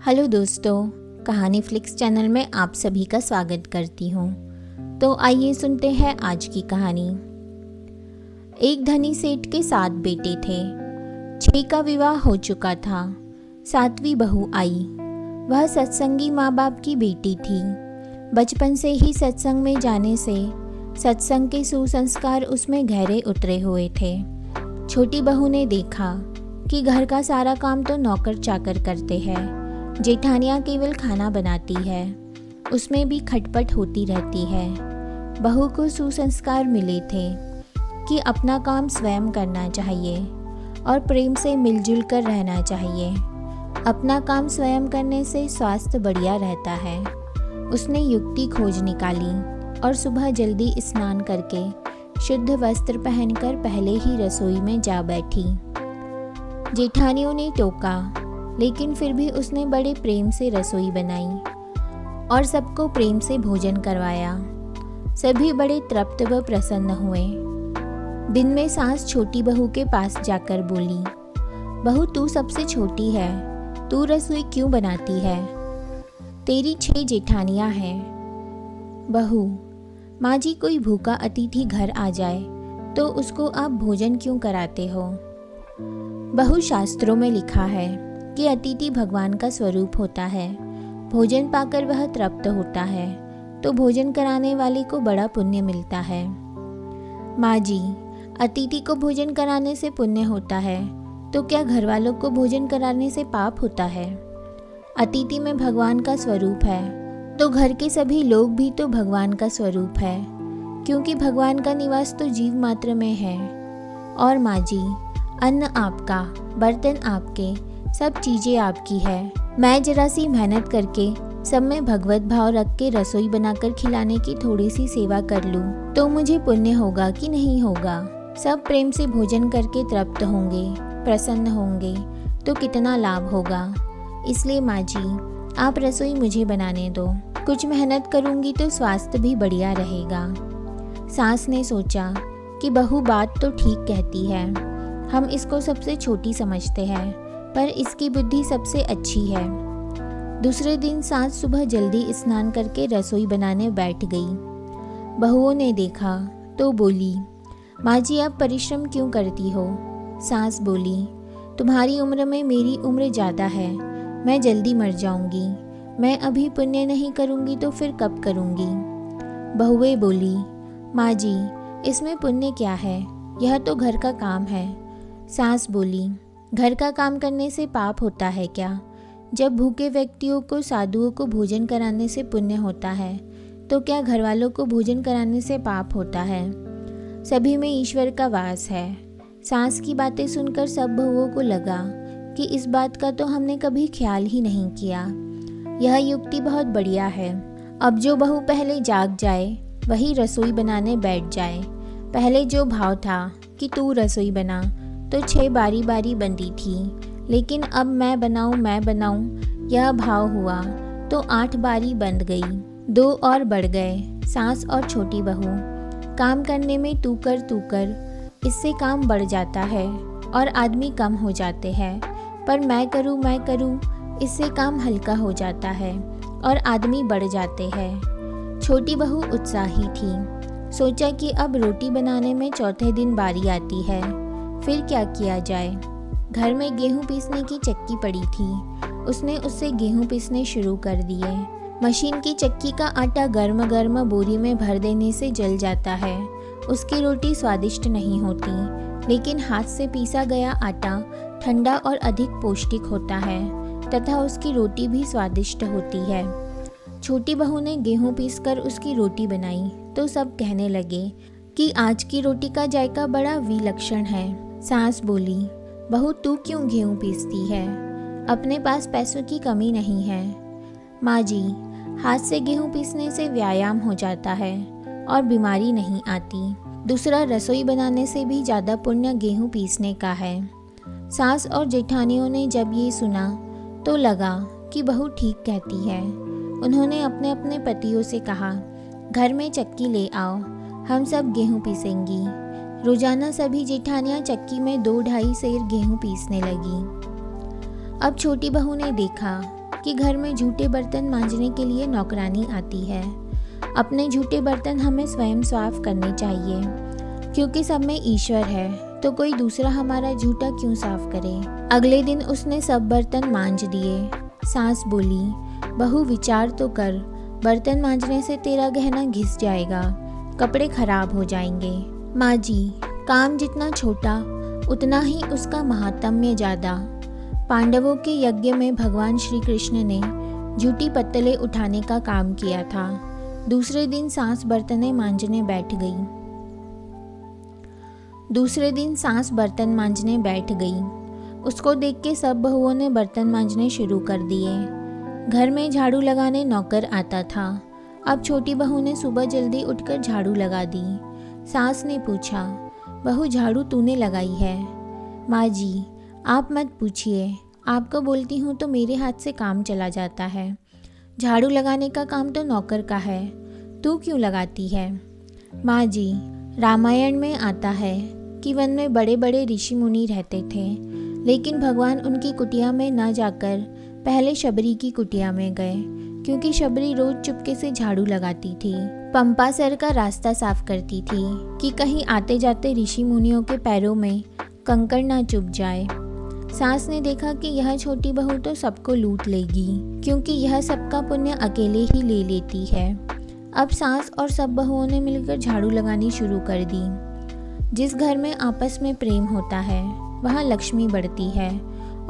Hello दोस्तों, कहानी flix channel में आप सभी का स्वागत करती हूँ। तो आइए सुनते हैं आज की कहानी। एक धनी सेठ के 7 बेटे थे। 6 का विवाह हो चुका था। 7वीं बहू आई। वह सत्संगी माँ बाप की बेटी थी। बचपन से ही सत्संग में जाने से सत्संग के सुसंस्कार उसमें गहरे उतरे हुए थे। छोटी बहू ने देखा कि घर का सारा काम तो नौकर चाकर करते हैं, जेठानियाँ केवल खाना बनाती है, उसमें भी खटपट होती रहती है। बहू को सुसंस्कार मिले थे कि अपना काम स्वयं करना चाहिए और प्रेम से मिलजुल कर रहना चाहिए। अपना काम स्वयं करने से स्वास्थ्य बढ़िया रहता है। उसने युक्ति खोज निकाली और सुबह जल्दी स्नान करके शुद्ध वस्त्र पहनकर पहले ही रसोई में जा बैठी। जेठानियों ने टोका, लेकिन फिर भी उसने बड़े प्रेम से रसोई बनाई और सबको प्रेम से भोजन करवाया। सभी बड़े तृप्त व प्रसन्न हुए। दिन में सास छोटी बहू के पास जाकर बोली, बहू तू सबसे छोटी है, तू रसोई क्यों बनाती है? तेरी 6 जेठानियाँ हैं। बहू, माँ जी कोई भूखा अतिथि घर आ जाए तो उसको आप भोजन क्यों कराते हो? बहू, शास्त्रों में लिखा है कि अतिथि भगवान का स्वरूप होता है। भोजन पाकर वह तृप्त होता है तो भोजन कराने वाले को बड़ा पुण्य मिलता है। माँ जी, अतिथि को भोजन कराने से पुण्य होता है तो क्या घर वालों को भोजन कराने से पाप होता है? अतिथि में भगवान का स्वरूप है तो घर के सभी लोग भी तो भगवान का स्वरूप है, क्योंकि भगवान का निवास तो जीव मात्र में है। और माँ जी, अन्न आपका, बर्तन आपके, सब चीज़ें आपकी है। मैं जरा सी मेहनत करके सब में भगवत भाव रख के रसोई बनाकर खिलाने की थोड़ी सी सेवा कर लूँ तो मुझे पुण्य होगा कि नहीं होगा? सब प्रेम से भोजन करके तृप्त होंगे, प्रसन्न होंगे तो कितना लाभ होगा। इसलिए माँ जी, आप रसोई मुझे बनाने दो। कुछ मेहनत करूँगी तो स्वास्थ्य भी बढ़िया रहेगा। सास ने सोचा कि बहू बात तो ठीक कहती है, हम इसको सबसे छोटी समझते हैं, पर इसकी बुद्धि सबसे अच्छी है। दूसरे दिन सास सुबह जल्दी स्नान करके रसोई बनाने बैठ गई। बहुओं ने देखा तो बोली, माँ जी आप परिश्रम क्यों करती हो? सास बोली, तुम्हारी उम्र में मेरी उम्र ज़्यादा है, मैं जल्दी मर जाऊंगी। मैं अभी पुण्य नहीं करूंगी तो फिर कब करूंगी? बहुएं बोली, माँ जी इसमें पुण्य क्या है, यह तो घर का काम है। सास बोली, घर का काम करने से पाप होता है क्या? जब भूखे व्यक्तियों को, साधुओं को भोजन कराने से पुण्य होता है तो क्या घर वालों को भोजन कराने से पाप होता है? सभी में ईश्वर का वास है। सास की बातें सुनकर सब बहुओं को लगा कि इस बात का तो हमने कभी ख्याल ही नहीं किया। यह युक्ति बहुत बढ़िया है। अब जो बहू पहले जाग जाए वही रसोई बनाने बैठ जाए। पहले जो भाव था कि तू रसोई बना तो 6 बारी बारी बनती थी, लेकिन अब मैं बनाऊं यह भाव हुआ तो 8 बारी बंद गई। 2 और बढ़ गए, सास और छोटी बहू। काम करने में तू कर इससे काम बढ़ जाता है और आदमी कम हो जाते हैं, पर मैं करूं इससे काम हल्का हो जाता है और आदमी बढ़ जाते हैं। छोटी बहू उत्साही थी। सोचा कि अब रोटी बनाने में चौथे दिन बारी आती है, फिर क्या किया जाए। घर में गेहूं पीसने की चक्की पड़ी थी, उसने उससे गेहूं पीसने शुरू कर दिए। मशीन की चक्की का आटा गर्म गर्म बोरी में भर देने से जल जाता है, उसकी रोटी स्वादिष्ट नहीं होती। लेकिन हाथ से पीसा गया आटा ठंडा और अधिक पौष्टिक होता है तथा उसकी रोटी भी स्वादिष्ट होती है। छोटी बहू ने गेहूं पीसकर उसकी रोटी बनाई तो सब कहने लगे कि आज की रोटी का जायका बड़ा विलक्षण है। सास बोली, बहू तू क्यों गेहूं पीसती है? अपने पास पैसों की कमी नहीं है। माँ जी, हाथ से गेहूं पीसने से व्यायाम हो जाता है और बीमारी नहीं आती। दूसरा, रसोई बनाने से भी ज़्यादा पुण्य गेहूं पीसने का है। सास और जेठानियों ने जब ये सुना तो लगा कि बहू ठीक कहती है। उन्होंने अपने अपने पतियों से कहा, घर में चक्की ले आओ, हम सब गेहूं पीसेंगी। रोजाना सभी जेठानियाँ चक्की में 2-2.5 सेर गेहूं पीसने लगी। अब छोटी बहू ने देखा कि घर में झूठे बर्तन मांजने के लिए नौकरानी आती है। अपने झूठे बर्तन हमें स्वयं साफ करने चाहिए, क्योंकि सब में ईश्वर है, तो कोई दूसरा हमारा झूठा क्यों साफ करे। अगले दिन उसने सब बर्तन मांज दिए। सास बोली, बहू विचार तो कर, बर्तन मांजने से तेरा गहना घिस जाएगा, कपड़े खराब हो जाएंगे। माँ जी, काम जितना छोटा उतना ही उसका महात्म्य ज़्यादा। पांडवों के यज्ञ में भगवान श्री कृष्ण ने झूठी पत्तलें उठाने का काम किया था। दूसरे दिन सास बर्तन मांजने बैठ गई। उसको देख के सब बहुओं ने बर्तन मांजने शुरू कर दिए। घर में झाड़ू लगाने नौकर आता था। अब छोटी बहू ने सुबह जल्दी उठकर झाड़ू लगा दी। सास ने पूछा, बहू झाड़ू तूने लगाई है? माँ जी, आप मत पूछिए, आपको बोलती हूँ तो मेरे हाथ से काम चला जाता है। झाड़ू लगाने का काम तो नौकर का है, तू क्यों लगाती है? माँ जी, रामायण में आता है कि वन में बड़े बड़े ऋषि मुनि रहते थे, लेकिन भगवान उनकी कुटिया में न जाकर पहले शबरी की कुटिया में गए, क्योंकि शबरी रोज चुपके से झाड़ू लगाती थी, पंपासर का रास्ता साफ करती थी कि कहीं आते जाते ऋषि मुनियों के पैरों में कंकड़ ना चुभ जाए। सास ने देखा कि यह छोटी बहू तो सबको लूट लेगी, क्योंकि यह सबका पुण्य अकेले ही ले लेती है। अब सास और सब बहुओं ने मिलकर झाड़ू लगानी शुरू कर दी। जिस घर में आपस में प्रेम होता है वहाँ लक्ष्मी बढ़ती है,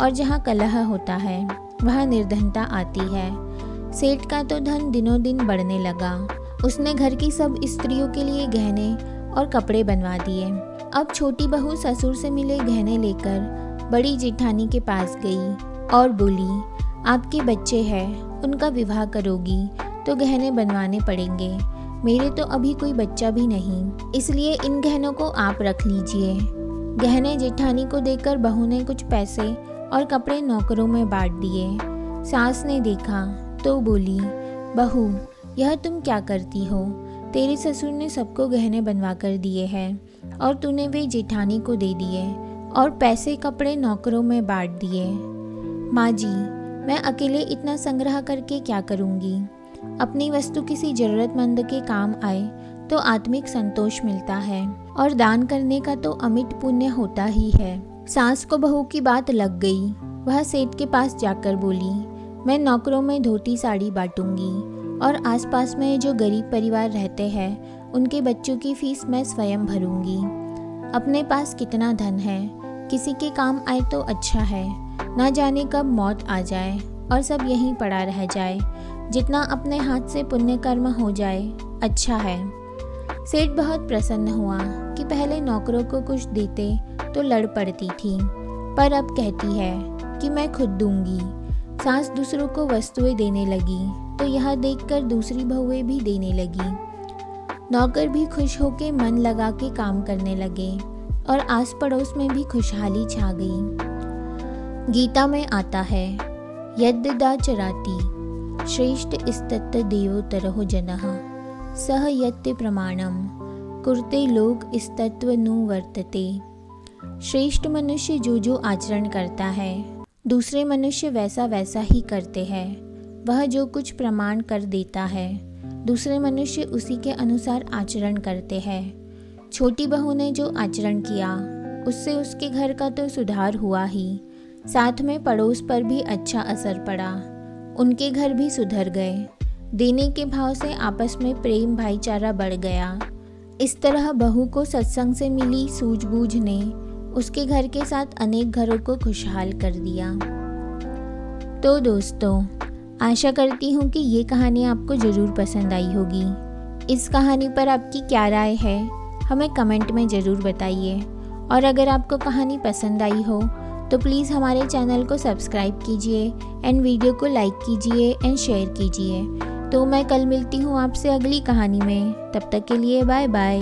और जहाँ कलह होता है वहाँ निर्धनता आती है। सेठ का तो धन दिनों दिन बढ़ने लगा। उसने घर की सब स्त्रियों के लिए गहने और कपड़े बनवा दिए। अब छोटी बहू ससुर से मिले गहने लेकर बड़ी जेठानी के पास गई और बोली, आपके बच्चे हैं, उनका विवाह करोगी तो गहने बनवाने पड़ेंगे। मेरे तो अभी कोई बच्चा भी नहीं, इसलिए इन गहनों को आप रख लीजिए। गहने जेठानी को देकर बहू ने कुछ पैसे और कपड़े नौकरों में बांट दिए। सास ने देखा तो बोली, बहू, यह तुम क्या करती हो? तेरे ससुर ने सबको गहने बनवा कर दिए हैं और तूने वे जेठानी को दे दिए और पैसे कपड़े नौकरों में बांट दिए। माँ जी, मैं अकेले इतना संग्रह करके क्या करूँगी? अपनी वस्तु किसी जरूरतमंद के काम आए तो आत्मिक संतोष मिलता है, और दान करने का तो अमिट पुण्य होता ही है। सास को बहू की बात लग गई। वह सेठ के पास जाकर बोली, मैं नौकरों में धोती साड़ी बांटूंगी और आसपास में जो गरीब परिवार रहते हैं उनके बच्चों की फीस मैं स्वयं भरूंगी। अपने पास कितना धन है, किसी के काम आए तो अच्छा है, ना जाने कब मौत आ जाए और सब यहीं पड़ा रह जाए। जितना अपने हाथ से पुण्य कर्म हो जाए अच्छा है। सेठ बहुत प्रसन्न हुआ कि पहले नौकरों को कुछ देते तो लड़ पड़ती थी, पर अब कहती है कि मैं खुद दूंगी। सास दूसरों को वस्तुएं देने लगी तो यह देखकर दूसरी बहुएं भी देने लगी। नौकर भी खुश होकर मन लगा के काम करने लगे और आस पड़ोस में भी खुशहाली छा गई। गीता में आता है, यद्दाचराति श्रेष्ठ स्तत्त देवोतरहो जनः सह यत्ते प्रमाणम कुर्ते लोक स्तत्व नु वर्तते। श्रेष्ठ मनुष्य जो आचरण करता है दूसरे मनुष्य वैसा वैसा ही करते हैं। वह जो कुछ प्रमाण कर देता है दूसरे मनुष्य उसी के अनुसार आचरण करते हैं। छोटी बहू ने जो आचरण किया उससे उसके घर का तो सुधार हुआ ही, साथ में पड़ोस पर भी अच्छा असर पड़ा। उनके घर भी सुधर गए। देने के भाव से आपस में प्रेम भाईचारा बढ़ गया। इस तरह बहू को सत्संग से मिली सूझबूझ ने उसके घर के साथ अनेक घरों को खुशहाल कर दिया। तो दोस्तों, आशा करती हूँ कि ये कहानी आपको ज़रूर पसंद आई होगी। इस कहानी पर आपकी क्या राय है हमें कमेंट में ज़रूर बताइए, और अगर आपको कहानी पसंद आई हो तो प्लीज़ हमारे चैनल को सब्सक्राइब कीजिए एंड वीडियो को लाइक कीजिए एंड शेयर कीजिए। तो मैं कल मिलती हूँ आपसे अगली कहानी में। तब तक के लिए बाय बाय।